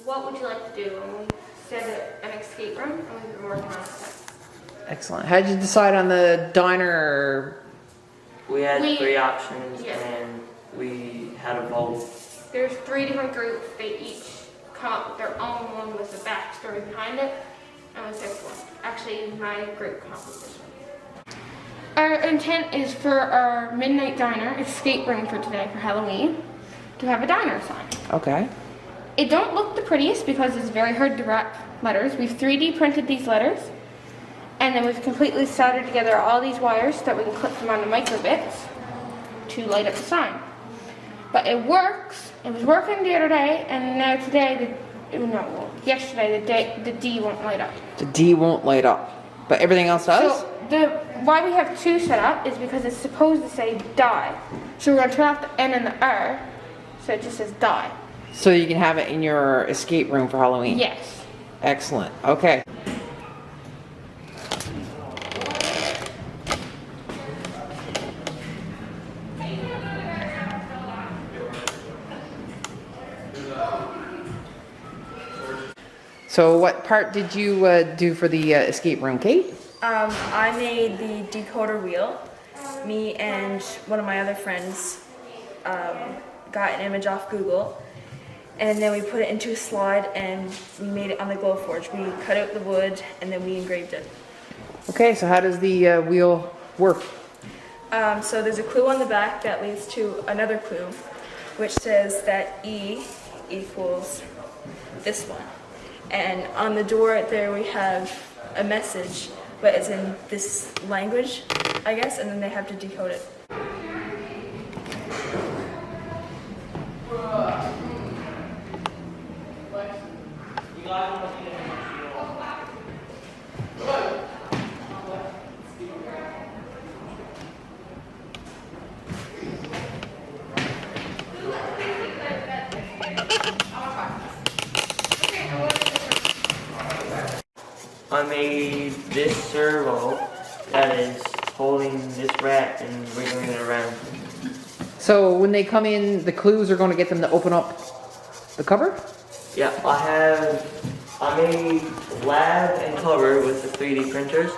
what would you like to do? And we said an escape room, and we've been working on it since. Excellent. How did you decide on the diner? We had 3 options, yeah. and we had a vote. There's 3 different groups. They each come up with their own one with a backstory behind it, and we picked one. Actually, my group came up with this one. Our intent is for our midnight diner escape room for today for Halloween to have a diner sign. Okay. It don't look the prettiest because it's very hard to wrap letters. We've 3D printed these letters, and then we've completely soldered together all these wires so that we can clip them onto micro bits to light up the sign. But it works. It was working the other day, and now today, yesterday, the D won't light up. The D won't light up, but everything else does? So why we have 2 set up is because it's supposed to say die. So we're going to turn off the N and the R, so it just says die. So you can have it in your escape room for Halloween? Yes. Excellent. Okay. So what part did you do for the escape room, Kate? I made the decoder wheel. Me and one of my other friends got an image off Google, and then we put it into a slide and we made it on the Glowforge. We cut out the wood and then we engraved it. Okay, so how does the wheel work? So there's a clue on the back that leads to another clue, which says that E equals this one. And on the door there we have a message, but it's in this language, I guess, and then they have to decode it. I made this servo that is holding this rat and wiggling it around. So when they come in, the clues are going to get them to open up the cover? Yeah, I made lab and cover with the 3D printers,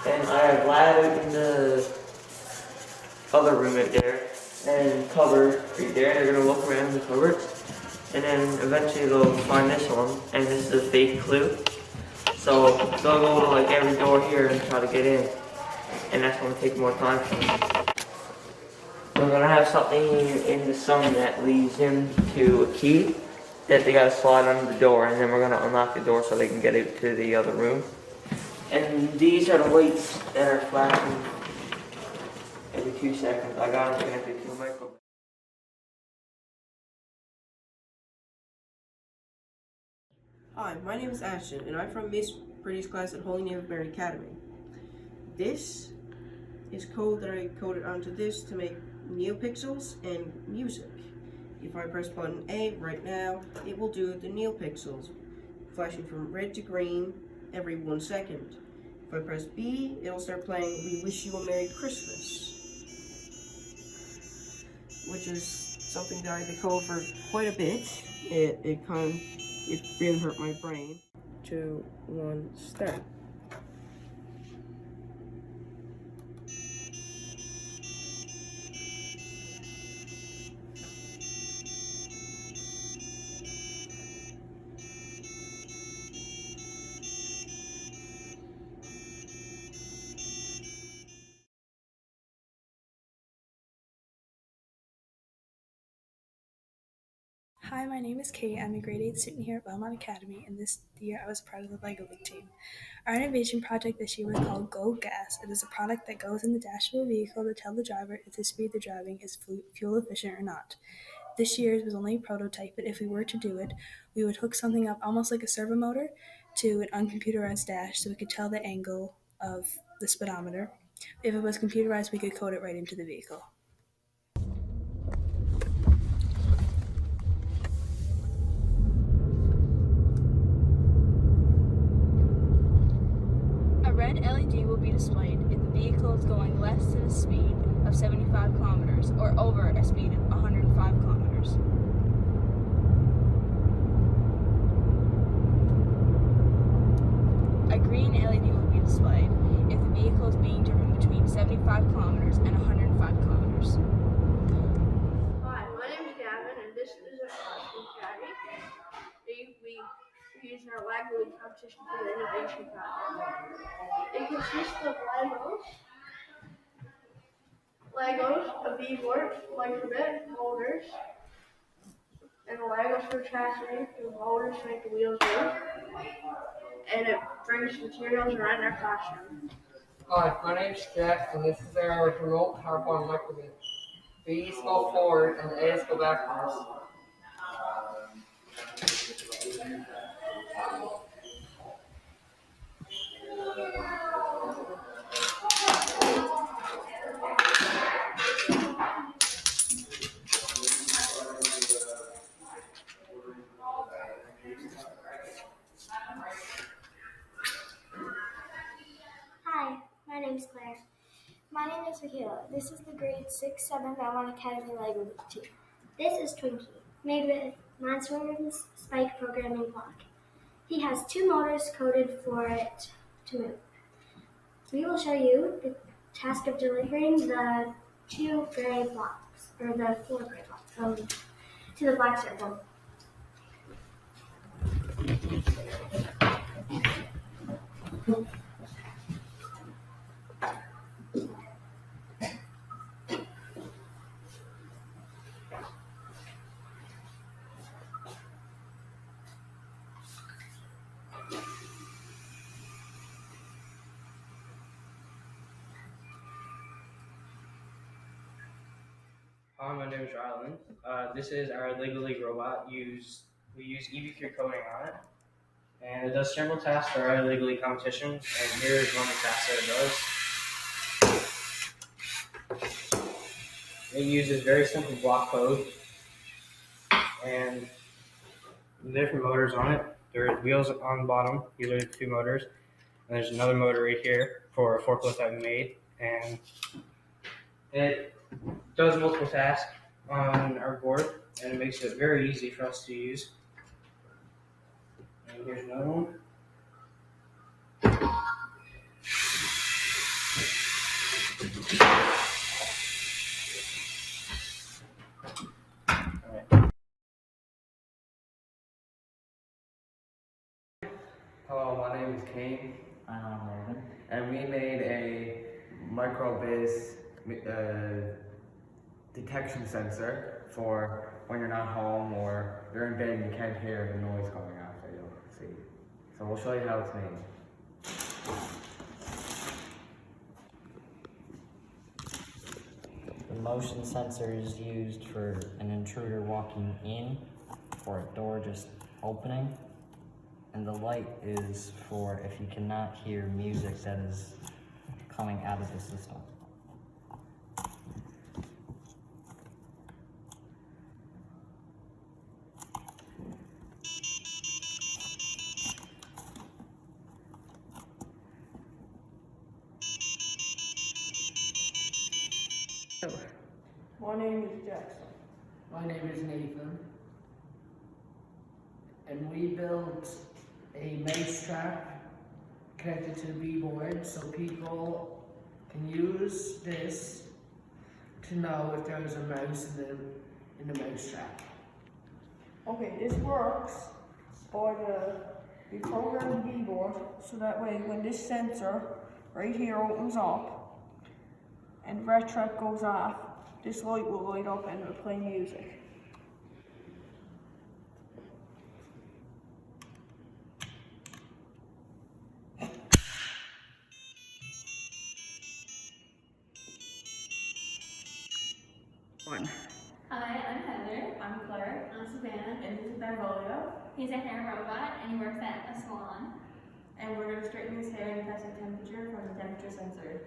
and I have lab in the other room right there, and cover right there. They're gonna look around the cupboards, and then eventually they'll find this one, and this is a fake clue. So they'll go to like every door here and try to get in, and that's gonna take more time for them. We're gonna have something in the sun that leads them to a key that they gotta slide under the door, and then we're gonna unlock the door so they can get out to the other room. And these are the lights that are flashing every 2 seconds. I got them connected to a micro. Hi, my name is Ashton, and I'm from Miss Pretty's class at Holy Name of Mary Academy. This is code that I coded onto this to make neopixels and music. If I press button A right now, it will do the neopixels, flashing from red to green every 1 second. If I press B, it'll start playing We Wish You a Merry Christmas, which is something that I had to code for quite a bit. It really hurt my brain. 2, 1, start. Hi, my name is Kate. I'm a grade 8 student here at Valmont Academy, and this year I was part of the LEGO League team. Our innovation project this year was called Go Gas. It is a product that goes in the dash of a vehicle to tell the driver if the speed they're driving is fuel efficient or not. This year's was only a prototype, but if we were to do it, we would hook something up almost like a servo motor to an uncomputerized dash so we could tell the angle of the speedometer. If it was computerized, we could code it right into the vehicle. A red LED will be displayed if the vehicle is going less than a speed of 75 kilometers or over a speed of 105 kilometers. green LED will be displayed if the vehicle is being driven between 75 kilometers and 105 kilometers. Hi, my name is Gavin, and this is our Innovation Academy. We use our Lego competition for the Innovation Project. It consists of Legos, a V-board, microbit, motors, and Legos for chassis, the motors to make the wheels move, and it brings materials around our classroom. Hi, my name's Jeff, and this is our remote carbon microbit. B's go forward and A's go backwards. Hi, my name is Claire. My name is Michaela. This is the grade 6-7 Valmont Academy Lego team. This is Twinkie, made with Mansworm's Spike programming block. He has 2 motors coded for it to move. We will show you the task of delivering the 2 gray blocks, or the 4 gray blocks, to the black circle. Hi, my name is Ryland. This is our Lego League robot. We use EV3 coding on it, and it does several tasks for our Lego League competitions. And here is one of the tasks that it does. It uses very simple block code, and different motors on it. There's wheels on the bottom. These are the 2 motors, and there's another motor right here for a forklift that we made, and it does multiple tasks on our board, and it makes it very easy for us to use. And here's another one. Hello, my name is Kane. I'm Morgan. And we made a micro-biz detection sensor for when you're not home or you're in bed and you can't hear the noise coming out that you'll see. So we'll show you how it's made. The motion sensor is used for an intruder walking in or a door just opening. And the light is for if you cannot hear music that is coming out of the system. My name is Jackson. My name is Nathan, and we built a mouse trap connected to the B-board so people can use this to know if there's a mouse in the mouse trap. Okay, this works by we program the B-board so that way when this sensor right here opens up and the red track goes off, this light will light up and it'll play music. Hi, I'm Heather. I'm Claire. I'm Savannah. And this is Benvolio. He's a hair robot and he works at a salon. And we're going to straighten his hair and test the temperature from the temperature sensor.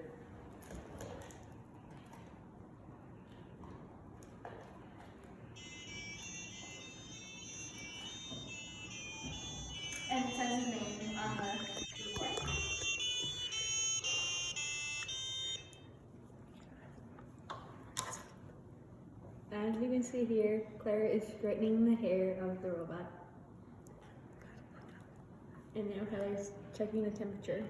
And it says his name on the keyboard. As you can see here, Claire is straightening the hair of the robot. And now Heather's checking the temperature.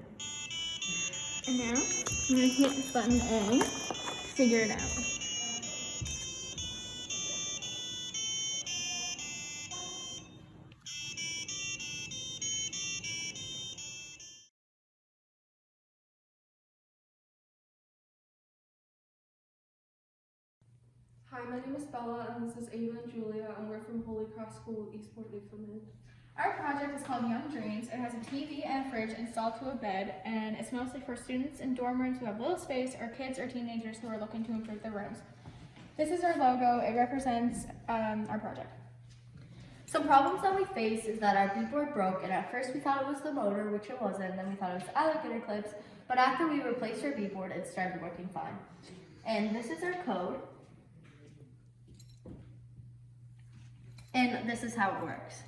And now, I'm going to hit this button A to figure it out. Hi, my name is Bella, and this is Ava and Julia, and we're from Holy Cross School, Eastport, Newfoundland. Our project is called Young Dreams. It has a TV and a fridge installed to a bed, and it's mostly for students in dorm rooms who have little space or kids or teenagers who are looking to improve their rooms. This is our logo. It represents our project. Some problems that we face is that our beadboard broke, and at first we thought it was the motor, which it wasn't, and then we thought it was the alligator clips, but after we replaced our beadboard, it started working fine. And this is our code. And this is how it works.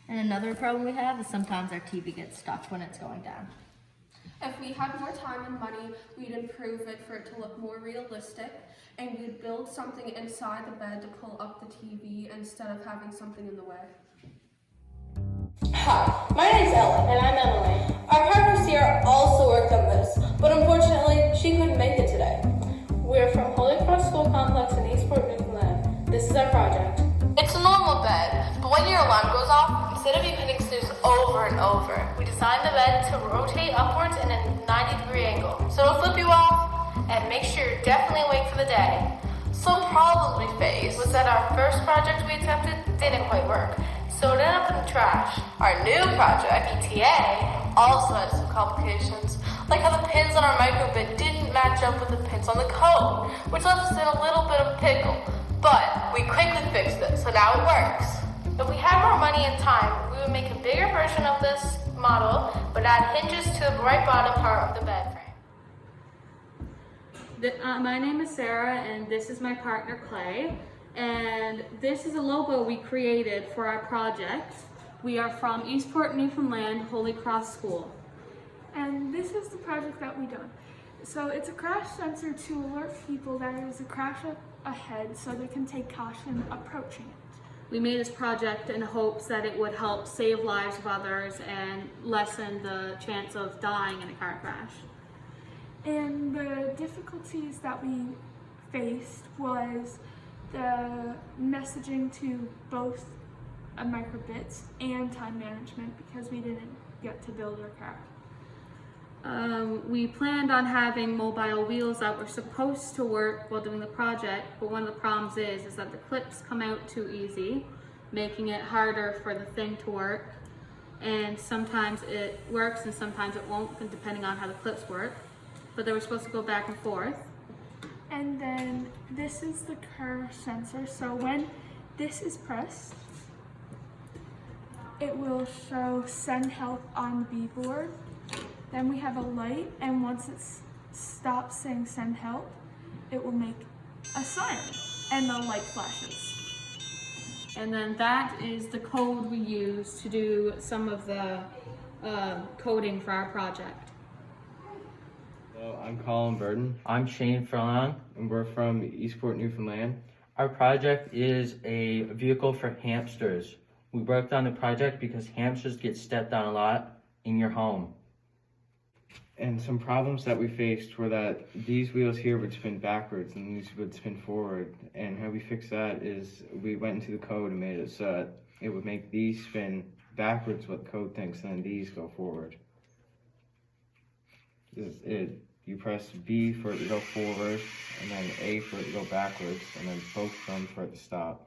And another problem we have is sometimes our TV gets stuck when it's going down. If we had more time and money, we'd improve it for it to look more realistic, and we'd build something inside the bed to pull up the TV instead of having something in the way. Hi, my name's Ellen, and I'm Emily. Our partner Sierra also worked on this, but unfortunately, she couldn't make it today. We're from Holy Cross School Complex in Eastport, Newfoundland. This is our project. It's a normal bed, but when your alarm goes off, instead of you hitting snooze over and over, we designed the bed to rotate upwards in a 90-degree angle, so it'll flip you off and make sure you're definitely awake for the day. Some problems we faced was that our first project we attempted didn't quite work, so it ended up in the trash. Our new project, ETA, also had some complications, like how the pins on our microbit didn't match up with the pins on the code, which left us in a little bit of a pickle. But we quickly fixed it, so now it works. If we had more money and time, we would make a bigger version of this model, but add hinges to the right bottom part of the bed frame. My name is Sarah, and this is my partner Clay. And this is a logo we created for our project. We are from Eastport, Newfoundland, Holy Cross School. And this is the project that we done. So it's a crash sensor to alert people that there is a crash up ahead so they can take caution approaching it. We made this project in hopes that it would help save lives of others and lessen the chance of dying in a car crash. And the difficulties that we faced was the messaging to both microbits and time management because we didn't get to build our car. We planned on having mobile wheels that were supposed to work while doing the project, but one of the problems is that the clips come out too easy, making it harder for the thing to work. And sometimes it works and sometimes it won't, depending on how the clips work. But they were supposed to go back and forth. And then this is the car sensor, so when this is pressed, it will show send help on the B-board. Then we have a light, and once it stops saying send help, it will make a siren, and the light flashes. And then that is the code we use to do some of the coding for our project. Hello, I'm Colin Burden. I'm Shane Furlong. And we're from Eastport, Newfoundland. Our project is a vehicle for hamsters. We worked on the project because hamsters get stepped on a lot in your home. And some problems that we faced were that these wheels here would spin backwards and these would spin forward. And how we fixed that is we went into the code and made it so that it would make these spin backwards what the code thinks, and then these go forward. This is it. You press B for it to go forward, and then A for it to go backwards, and then both of them for it to stop.